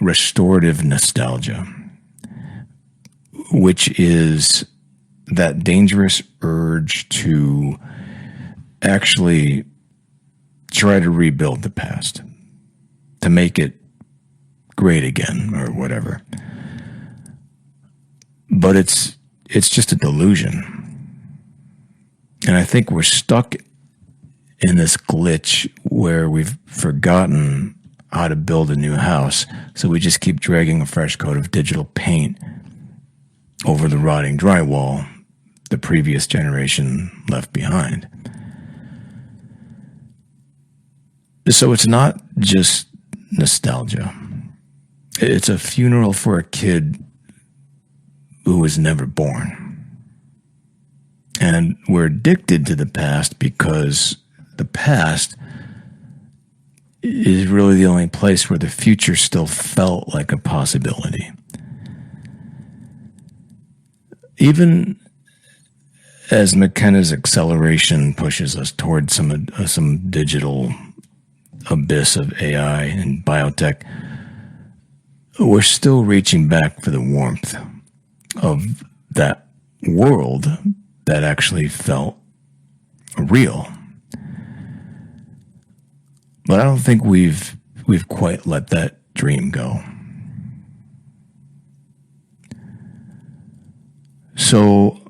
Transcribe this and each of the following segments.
restorative nostalgia, which is that dangerous urge to actually try to rebuild the past, to make it great again or whatever. But it's just a delusion. And I think we're stuck in this glitch where we've forgotten how to build a new house, so we just keep dragging a fresh coat of digital paint over the rotting drywall the previous generation left behind. So it's not just nostalgia. It's a funeral for a kid who was never born. And we're addicted to the past because the past is really the only place where the future still felt like a possibility. Even as McKenna's acceleration pushes us towards some digital abyss of AI and biotech, we're still reaching back for the warmth of that world that actually felt real. But I don't think we've quite let that dream go. So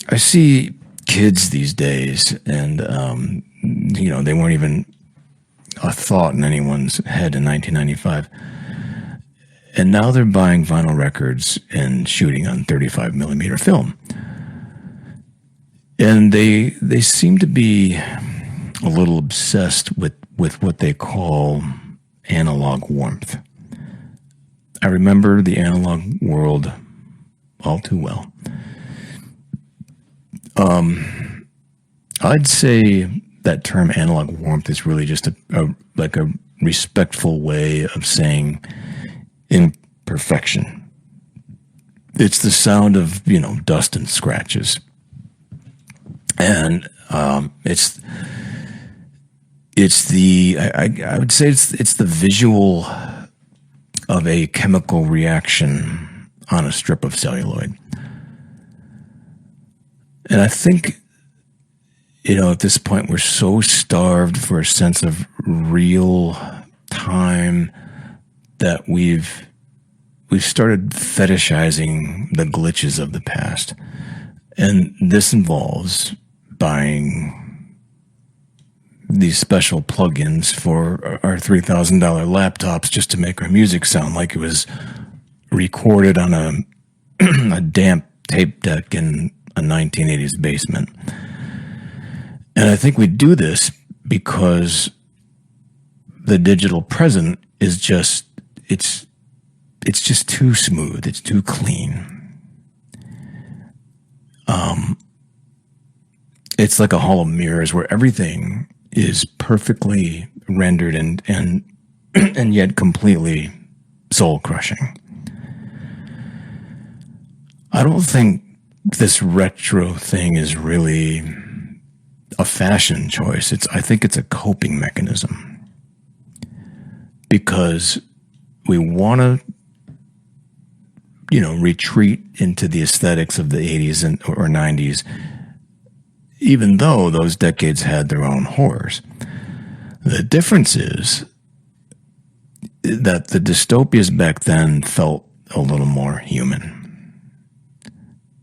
I see kids these days, and they weren't even a thought in anyone's head in 1995. And now they're buying vinyl records and shooting on 35 millimeter film. And they seem to be a little obsessed with what they call analog warmth. I remember the analog world all too well. I'd say that term analog warmth is really just a respectful way of saying imperfection. It's the sound of, dust and scratches. And it's the I would say it's the visual of a chemical reaction on a strip of celluloid. And I think, at this point, we're so starved for a sense of real time that we've started fetishizing the glitches of the past. And this involves buying these special plugins for our $3,000 laptops just to make our music sound like it was recorded on a damp tape deck in a 1980s basement. And I think we do this because the digital present is just, it's just too smooth. It's too clean. It's like a hall of mirrors where everything is perfectly rendered and yet completely soul crushing. I don't think this retro thing is really a fashion choice. I think it's a coping mechanism, because we want to, retreat into the aesthetics of the 80s or 90s, even though those decades had their own horrors. The difference is that the dystopias back then felt a little more human.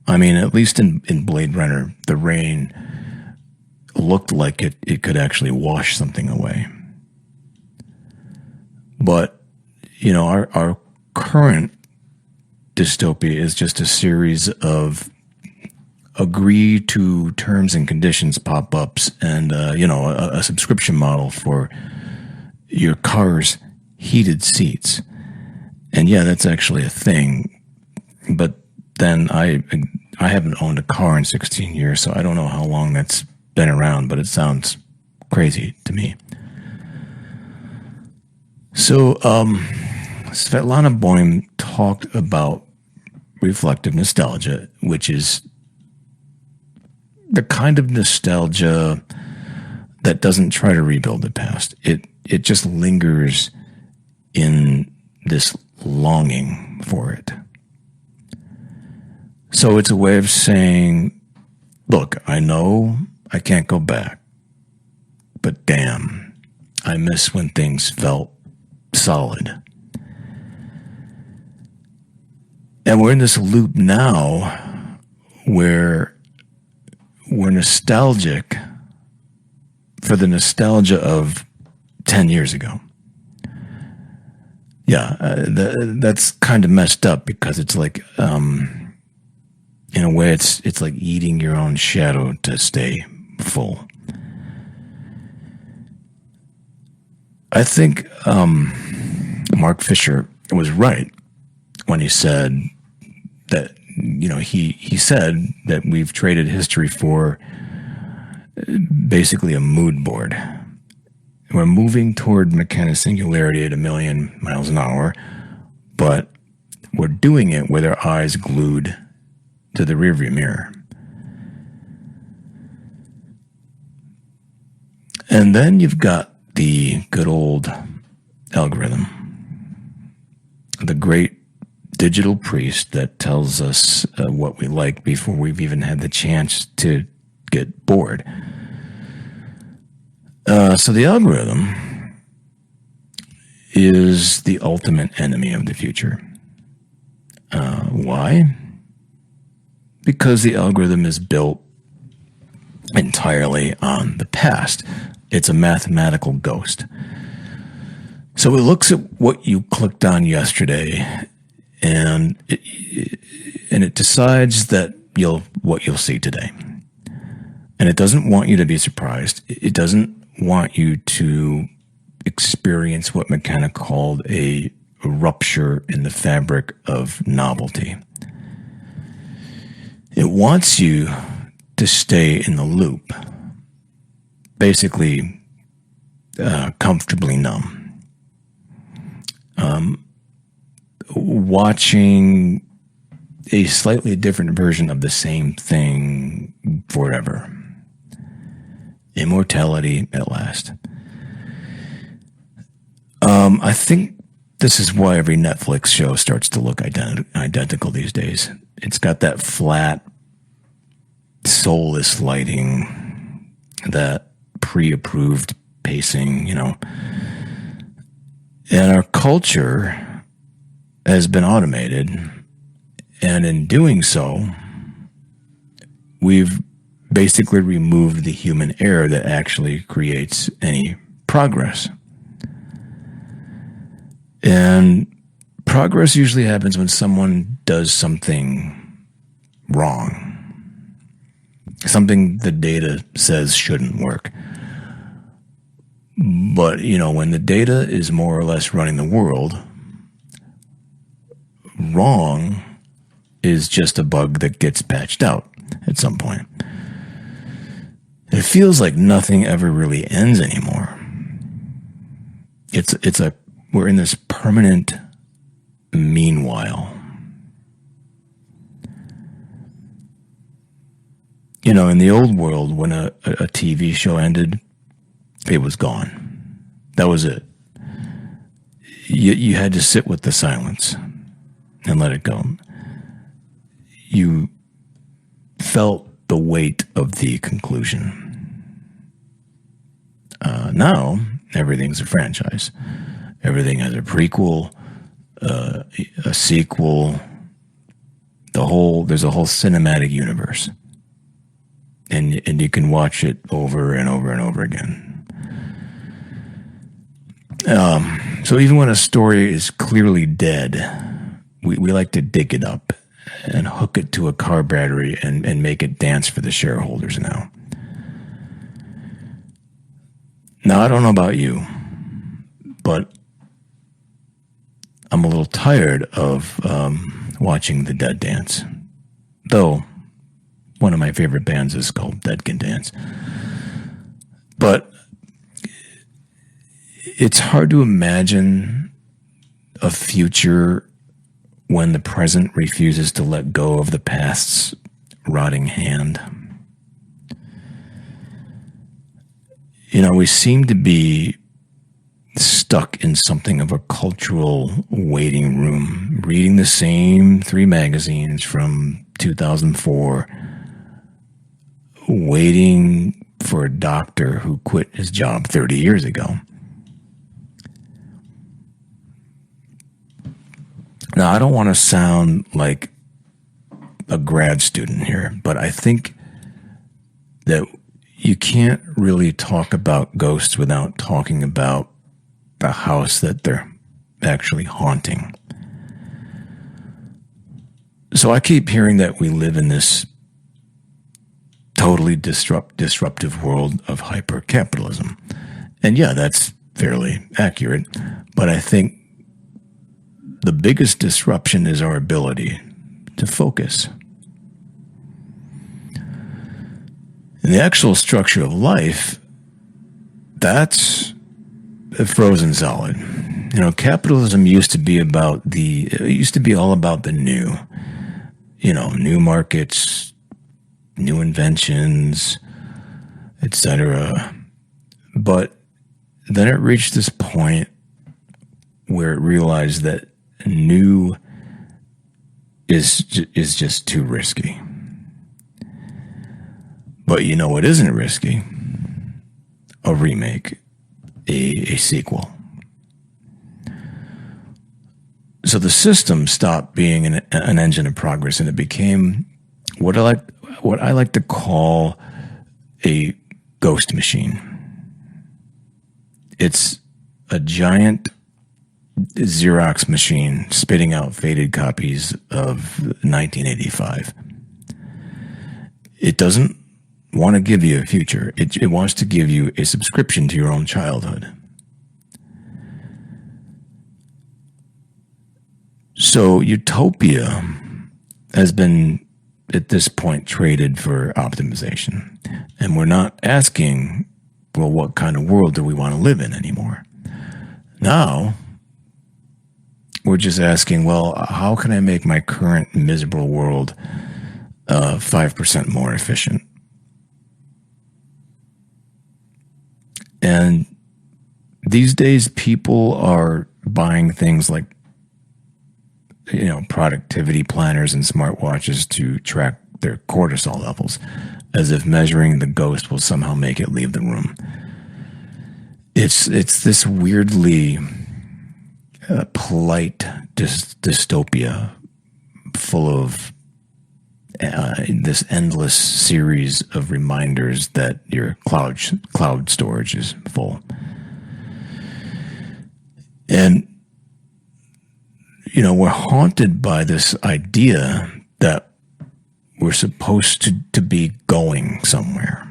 I mean, at least in Blade Runner, the rain looked like it could actually wash something away. But, our current dystopia is just a series of agree to terms and conditions pop-ups and, a subscription model for your car's heated seats. And yeah, that's actually a thing. But then I haven't owned a car in 16 years, so I don't know how long that's been around, but it sounds crazy to me. So, Svetlana Boym talked about reflective nostalgia, which is the kind of nostalgia that doesn't try to rebuild the past. It just lingers in this longing for it. So it's a way of saying, look, I know I can't go back, but damn, I miss when things felt solid. And we're in this loop now where we're nostalgic for the nostalgia of 10 years ago. Yeah, that's kind of messed up because it's like, in a way, it's like eating your own shadow to stay full. I think Mark Fisher was right when he said that, he said that we've traded history for basically a mood board. We're moving toward mechanical singularity at 1,000,000 miles an hour, but we're doing it with our eyes glued to the rearview mirror. And then you've got the good old algorithm, the great digital priest that tells us what we like before we've even had the chance to get bored. So the algorithm is the ultimate enemy of the future. Why? Because the algorithm is built entirely on the past. It's a mathematical ghost. So it looks at what you clicked on yesterday, and it decides that what you'll see today. And it doesn't want you to be surprised. It doesn't want you to experience what McKenna called a rupture in the fabric of novelty. It wants you to stay in the loop, basically comfortably numb. Watching a slightly different version of the same thing forever. Immortality at last. I think this is why every Netflix show starts to look identical these days. It's got that flat, soulless lighting, that pre-approved pacing, And our culture has been automated, and in doing so, we've basically removed the human error that actually creates any progress. And progress usually happens when someone does something wrong, something the data says shouldn't work. But, when the data is more or less running the world, wrong is just a bug that gets patched out at some point. It feels like nothing ever really ends anymore. We're in this permanent meanwhile. In the old world, when a TV show ended, it was gone. That was it. You had to sit with the silence and let it go. You felt the weight of the conclusion. Now, everything's a franchise. Everything has a prequel, a sequel. There's a whole cinematic universe. And you can watch it over and over and over again. So even when a story is clearly dead, we like to dig it up and hook it to a car battery and make it dance for the shareholders now. Now, I don't know about you, but I'm a little tired of watching the dead dance. Though, one of my favorite bands is called Dead Can Dance. But it's hard to imagine a future when the present refuses to let go of the past's rotting hand. We seem to be stuck in something of a cultural waiting room, reading the same 3 magazines from 2004, waiting for a doctor who quit his job 30 years ago. Now, I don't want to sound like a grad student here, but I think that you can't really talk about ghosts without talking about the house that they're actually haunting. So I keep hearing that we live in this totally disruptive world of hyper-capitalism. And yeah, that's fairly accurate. But I think the biggest disruption is our ability to focus. And the actual structure of life, that's frozen solid. You know, capitalism used to be all about the new. You know, new markets, new inventions, etc. But then it reached this point where it realized that new is just too risky. But you know what isn't risky? A remake, a sequel. So the system stopped being an engine of progress, and it became what I like to call a ghost machine. It's a giant Xerox machine spitting out faded copies of 1985. It doesn't want to give you a future. It wants to give you a subscription to your own childhood. So utopia has been, at this point, traded for optimization. And we're not asking, well, what kind of world do we want to live in anymore? Now, we're just asking, well, how can I make my current miserable world 5% more efficient? And these days, people are buying things like, you know, productivity planners and smartwatches to track their cortisol levels, as if measuring the ghost will somehow make it leave the room. It's this weirdly polite dystopia full of this endless series of reminders that your cloud storage is full. And you know, we're haunted by this idea that we're supposed to be going somewhere.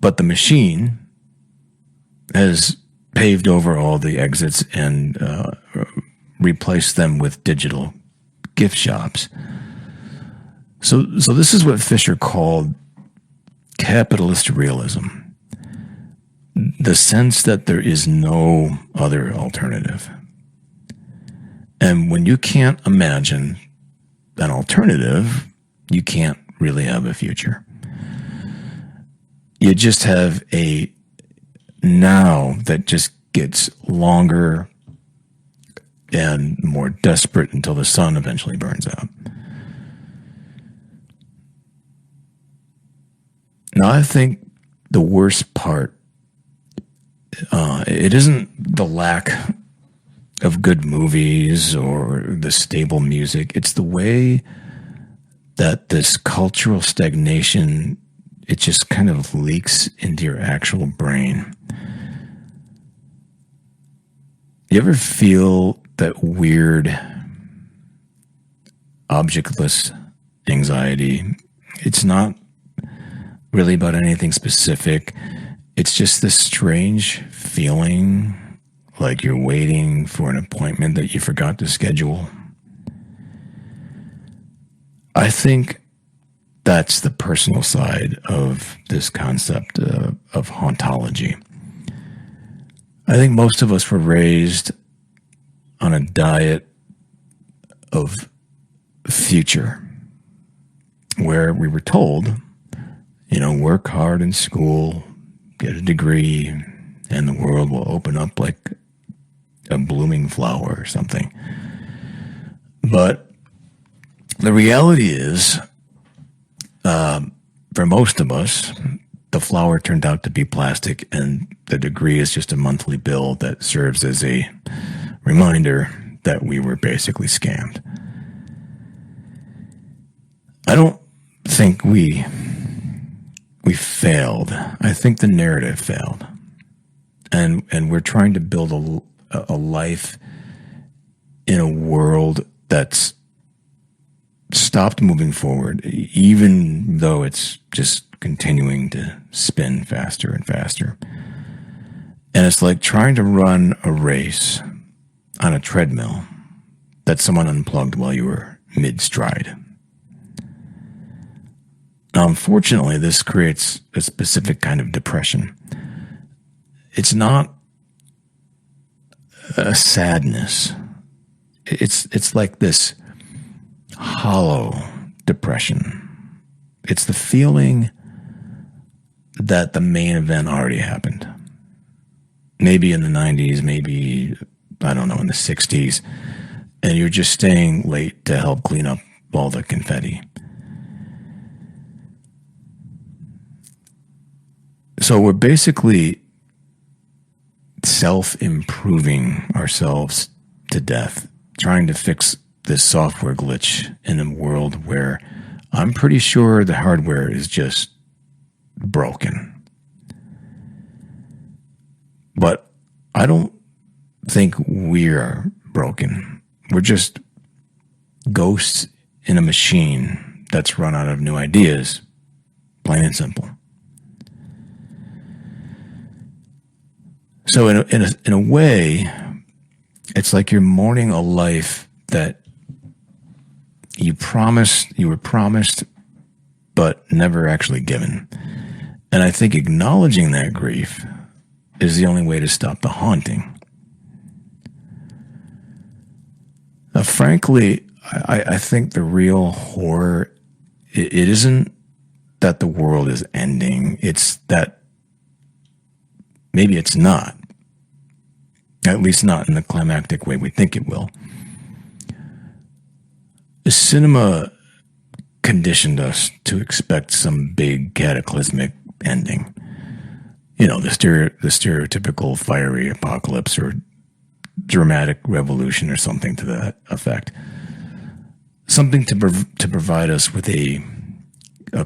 But the machine has paved over all the exits and replaced them with digital gift shops. So this is what Fisher called capitalist realism. The sense that there is no other alternative. And when you can't imagine an alternative, you can't really have a future. You just have a now that just gets longer and more desperate until the sun eventually burns out. Now, I think the worst part, it isn't the lack of good movies or the stable music. It's the way that this cultural stagnation, it just kind of leaks into your actual brain. You ever feel that weird objectless anxiety? It's not really about anything specific. It's just this strange feeling like you're waiting for an appointment that you forgot to schedule. I think that's the personal side of this concept of hauntology. I think most of us were raised on a diet of future, where we were told, you know, work hard in school, get a degree, and the world will open up like a blooming flower or something. But the reality is, for most of us, the flower turned out to be plastic, and the degree is just a monthly bill that serves as a reminder that we were basically scammed. I don't think we failed. I think the narrative failed. And we're trying to build a life in a world that's stopped moving forward, even though it's just continuing to spin faster and faster. And it's like trying to run a race on a treadmill that someone unplugged while you were mid-stride. Now, unfortunately, this creates a specific kind of depression. It's not a sadness. It's like this hollow depression. It's the feeling that the main event already happened. Maybe in the 90s, maybe, I don't know, in the 60s, and you're just staying late to help clean up all the confetti. So we're basically self-improving ourselves to death, trying to fix this software glitch in a world where I'm pretty sure the hardware is just broken. But I don't think we're broken. We're just ghosts in a machine that's run out of new ideas, plain and simple. So in a way, it's like you're mourning a life that you were promised, but never actually given. And I think acknowledging that grief is the only way to stop the haunting. Now, frankly, I think the real horror, it isn't that the world is ending. It's that maybe it's not. At least not in the climactic way we think it will. The cinema conditioned us to expect some big cataclysmic ending. You know, the stereotypical fiery apocalypse or dramatic revolution or something to that effect. Something to provide us with a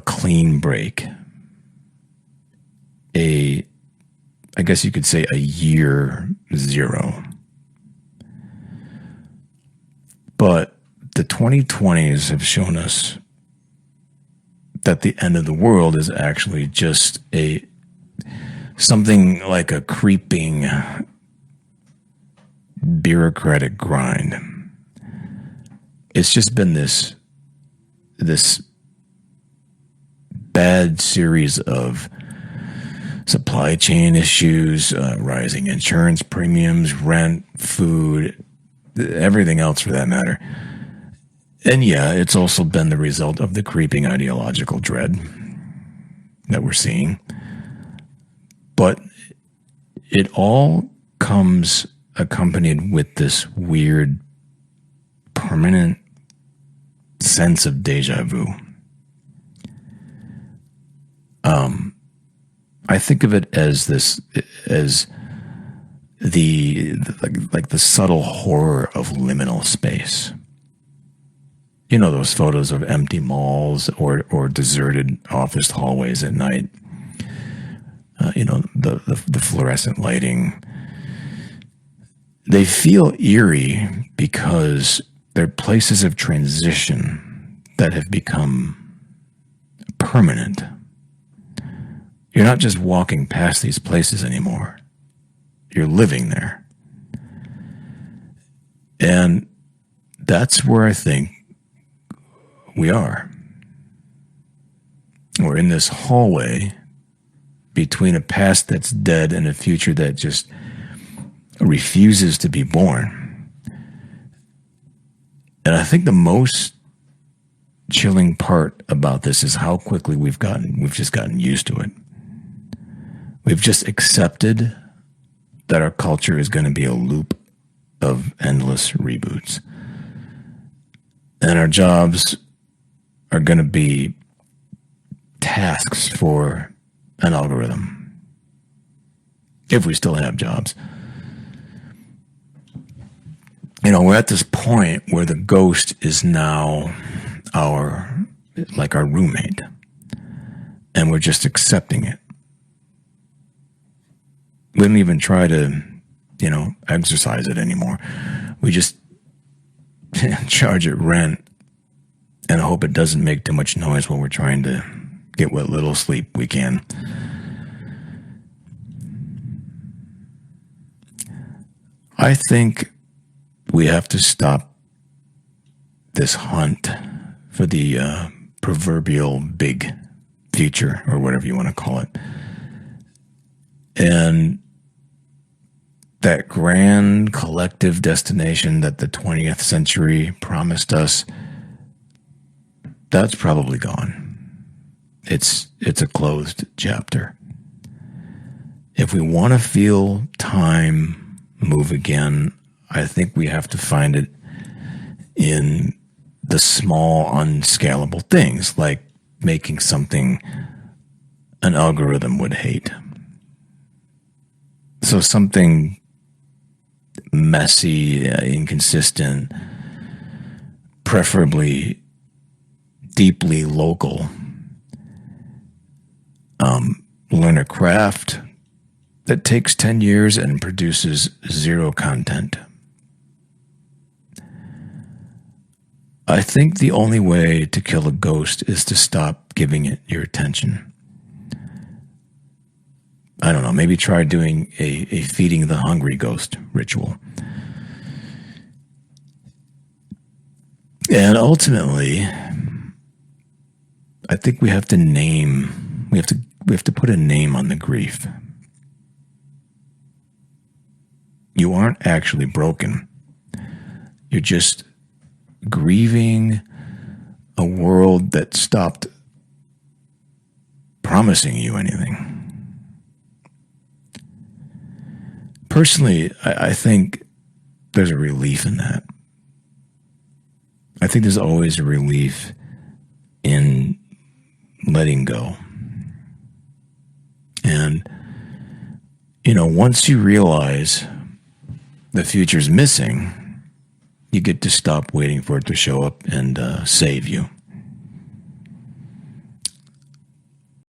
clean break. I guess you could say a year zero. But the 2020s have shown us that the end of the world is actually just something like a creeping bureaucratic grind. It's just been this bad series of supply chain issues, rising insurance premiums, rent, food, everything else for that matter. And yeah, it's also been the result of the creeping ideological dread that we're seeing. But it all comes accompanied with this weird, permanent sense of deja vu. I think of it as the subtle horror of liminal space. You know, those photos of empty malls or deserted office hallways at night. The fluorescent lighting. They feel eerie because they're places of transition that have become permanent. You're not just walking past these places anymore. You're living there. And that's where I think we are. We're in this hallway between a past that's dead and a future that just refuses to be born. And I think the most chilling part about this is how quickly we've just gotten used to it. We've just accepted that our culture is going to be a loop of endless reboots. And our jobs are going to be tasks for an algorithm. If we still have jobs. You know, we're at this point where the ghost is now our roommate. And we're just accepting it. We don't even try to, exercise it anymore. We just charge it rent and hope it doesn't make too much noise while we're trying to get what little sleep we can. I think we have to stop this hunt for the proverbial big future, or whatever you want to call it. And that grand collective destination that the 20th century promised us, that's probably gone. It's a closed chapter. If we want to feel time move again, I think we have to find it in the small, unscalable things, like making something an algorithm would hate. So something messy, inconsistent, preferably deeply local. Learn a craft that takes 10 years and produces zero content. I think the only way to kill a ghost is to stop giving it your attention. I don't know, maybe try doing a feeding the hungry ghost ritual. And ultimately, I think we have to put a name on the grief. You aren't actually broken. You're just grieving a world that stopped promising you anything. Personally, I think there's a relief in that. I think there's always a relief in letting go. And, once you realize the future's missing, you get to stop waiting for it to show up and save you.